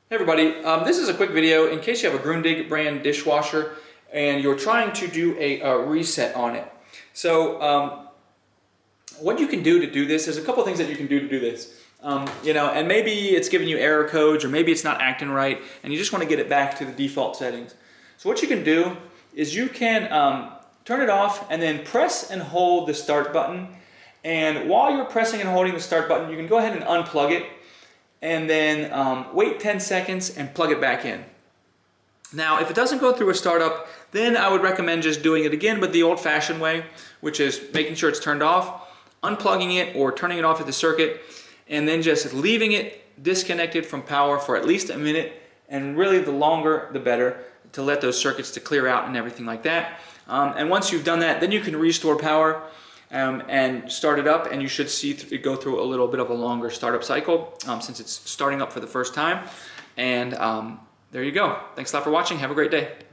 Hey everybody, this is a quick video in case you have a Grundig brand dishwasher and you're trying to do a reset on it. So what you can do to do this, there's a couple things that you can do to do this. And maybe it's giving you error codes or maybe it's not acting right and you just want to get it back to the default settings. So what you can do is you can turn it off and then press and hold the start button. And while you're pressing and holding the start button, you can go ahead and unplug it and then wait 10 seconds and plug it back in. Now, if it doesn't go through a startup, then I would recommend just doing it again, but the old-fashioned way, which is making sure it's turned off, unplugging it or turning it off at the circuit, and then just leaving it disconnected from power for at least a minute, and really the longer the better, to let those circuits to clear out and everything like that. And once you've done that, then you can restore power and start it up, and you should see it go through a little bit of a longer startup cycle since it's starting up for the first time. And there you go. Thanks a lot for watching. Have a great day.